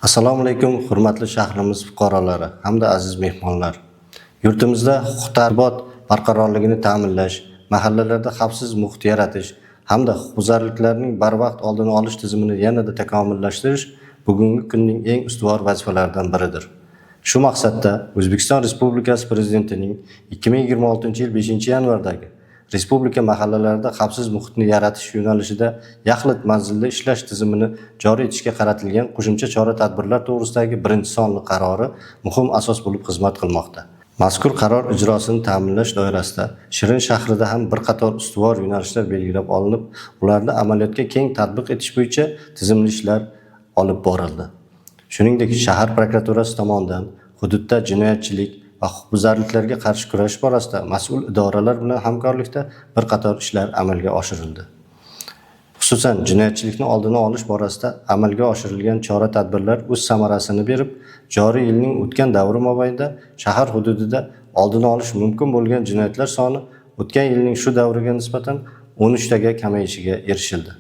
Assalomu alaykum, hurmatli shahrimiz fuqarolari hamda aziz mehmonlar. Yurtimizda huquq-tartibot barqarorligini ta'minlash, mahallalarda xavfsiz muhit yaratish hamda huquqbuzarliklarning barvaqt oldini olish tizimini yanada takomillashtirish bugungi kunning eng ustuvor vazifalaridan biridir. Shu maqsadda O'zbekiston Respublikasi Prezidentining 2026-yil 5-yanvardagi Respublika mahallalarida xavfsiz muhitni yaratish yo'nalishida yaxlit manzilda ishlash tizimini joriy etishga qaratilgan qo'shimcha chora-tadbirlar to'g'risidagi birinchi sonli qarori muhim asos bo'lib xizmat qilmoqda. Mazkur qaror ijrosini ta'minlash doirasida Shirin shahrida ham bir qator ustuvor yo'nalishlar belgilab olinib, ularni amaliyotga keng tatbiq etish bo'yicha tizimli ishlar olib borildi. Shuningdek, shahar prokuraturasi tomonidan hududda jinoyatchilik va huquqbuzarliklarga qarshi kurash borasida mas'ul idoralar bilan hamkorlikda bir qator ishlar amalga oshirildi. Xususan, jinoyatchilikni oldini olish borasida amalga oshirilgan chora-tadbirlar o'z samarasini berib, joriy yilning o'tgan davri mobaynida shahar hududida oldini olish mumkin bo'lgan jinoyatlar soni o'tgan yilning shu davriga nisbatan 13 taga kamayishiga erishildi.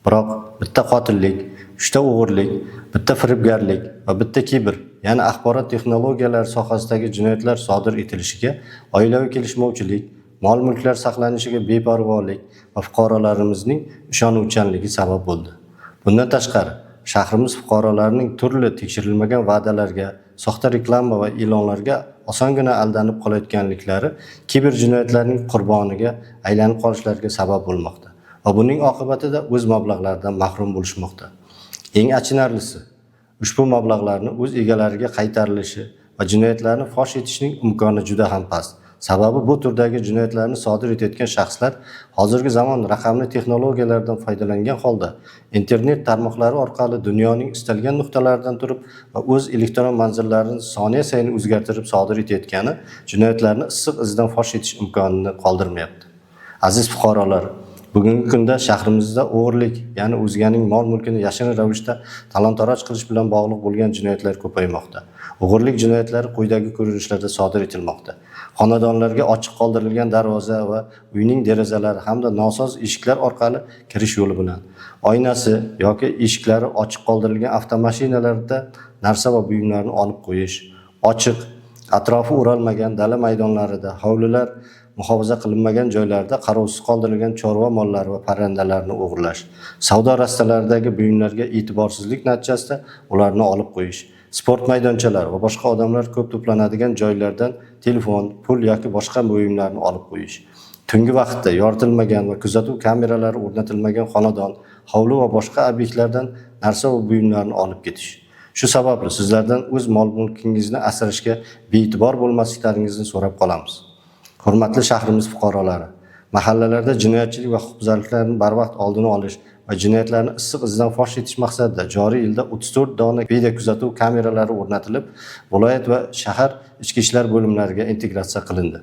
Biroq bitta qotillik, 3 ta o'g'irlik, bitta firibgarlik va bitta kibr, ya'ni axborot texnologiyalari sohasidagi jinoyatlar sodir etilishiga, oilaviy kelishmovchilik, mol-mulklar saqlanishiga beparvolik va fuqarolarimizning ishonuvchanligi sabab bo'ldi. Bundan tashqari, shahrimiz fuqarolarining turli tekshirilmagan va'dalarga, soxta reklama va e'lonlarga osongina aldanib qolayotganliklari kiber jinoyatlarning qurboniga aylanib qolishlariga sabab bo'lmoqda va buning oqibatida o'z mablag'laridan mahrum bo'lishmoqda. Eng achinarlisi, ushbu mablag'larni o'z egalariga qaytarilishi va jinoyatlarni fosh etishning imkoni juda ham past. Sababi bu turdagi jinoyatlarni sodir etayotgan shaxslar hozirgi zamon raqamli texnologiyalardan foydalangan holda internet tarmoqlari orqali dunyoning istalgan nuqtalaridan turib va o'z elektron manzillarini soniya sayin o'zgartirib sodir etayotgani jinoyatlarni issiq izdan fosh etish imkonini qoldirmayapti. Aziz fuqarolar, bugungi kunda shahrimizda o'g'irlik, ya'ni o'zganing mol-mulkini yashirin ravishda talon-taroj qilish bilan bog'liq bo'lgan jinoyatlar ko'paymoqda. O'g'irlik jinoyatlari quyidagi ko'rinishlarda sodir etilmoqda. Xonadonlarga ochiq qoldirilgan darvoza va uyning derazalari hamda nosoz eshiklar orqali kirish yo'li bilan, oynasi yoki eshiklari ochiq qoldirilgan avtomashinalarda narsa va buyumlarni olib qo'yish, ochiq, atrofi o'ralmagan dala maydonlarida, hovlilar muhofaza qilinmagan joylarda qarovsiz qoldirilgan chorva mollari va parrandalarni o'g'irlash, savdo rastalaridagi buyumlarga e'tiborsizlik natijasida ularni olib qo'yish, sport maydonchalari va boshqa odamlar ko'p to'planadigan joylardan telefon, pul yoki boshqa buyumlarni olib qo'yish, tungi vaqtda yoritilmagan va kuzatuv kameralari o'rnatilmagan xonadon, hovli va boshqa obyektlardan narsa va buyumlarni olib ketish. Shu sababli sizlardan o'z mol-mulkingizni asrashga bee'tibor bo'lmasliklaringizni so'rab qolamiz. Hurmatli shahrimiz fuqarolari, mahallalarda jinoyatchilik va huquqbuzarliklarni barvaqt oldini olish va jinoyatlarni issiq izdan fosh etish maqsadida joriy yilda 34 dona video kuzatuv kameralari o'rnatilib, viloyat va shahar ichki ishlar bo'limlariga integratsiya qilindi.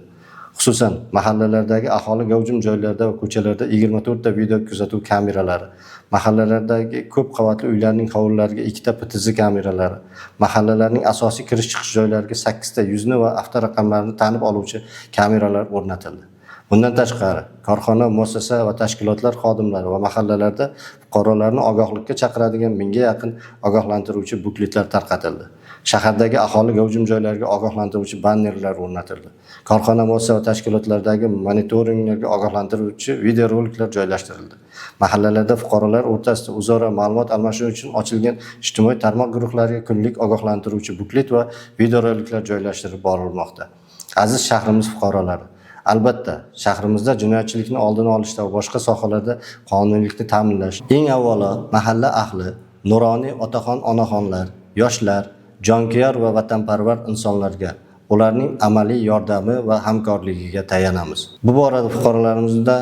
Xususan, mahallalardagi aholi gavjum joylarda va ko'chalarda 24 ta video kuzatuv kameralari, mahallalardagi ko'p qavatli uylarning hovlilariga 2 ta PTZ kameralari, mahallalarning asosiy kirish-chiqish joylariga 8 ta yuzni va avtoraqamlarni tanib oluvchi kameralar o'rnatildi. Bundan tashqari, korxona, muassasa va tashkilotlar xodimlari va mahallalarda fuqarolarni ogohlikka chaqiradigan 1000 ga yaqin ogohlantiruvchi bukletlar tarqatildi. Shahardagi aholi gavjum joylarga ogohlantiruvchi bannerlar o'rnatildi. Korxona, muassasa va tashkilotlardagi monitoringlarga ogohlantiruvchi videoroliklar joylashtirildi. Mahallalarda fuqarolar o'rtasida o'zaro ma'lumot almashish uchun ochilgan ijtimoiy tarmoq guruhlariga kunlik ogohlantiruvchi buklet va videoroliklar joylashtirib borilmoqda. Aziz shahrimiz fuqarolari, albatta, shahrimizda jinoyatchilikni oldini olishda va boshqa sohalarda qonuniylikni ta'minlash eng avvalo mahalla ahli, nuroniy otaxon onaxonlar, yoshlar, jonkuyar va vatanparvar insonlarga ularning amaliy yordami va hamkorligiga tayanamiz. Bu borada fuqarolarimizda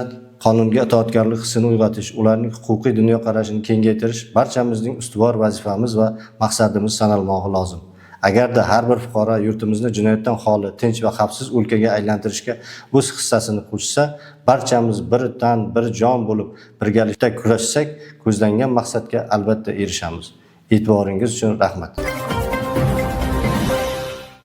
qonunga itoatkorlik hissini uyg'otish, ularning huquqiy dunyoqarashini kengaytirish barchamizning ustuvor vazifamiz va maqsadimiz sanalmog'i lozim. Agarda har bir fuqaro yurtimizni jinoyatdan xoli, tinch va xavfsiz o'lkaga aylantirishga o'z hissasini qo'shsa, barchamiz bir tan, bir jon bo'lib birgalikda kurashsak, ko'zlangan maqsadga albatta erishamiz. E'tiboringiz uchun rahmat.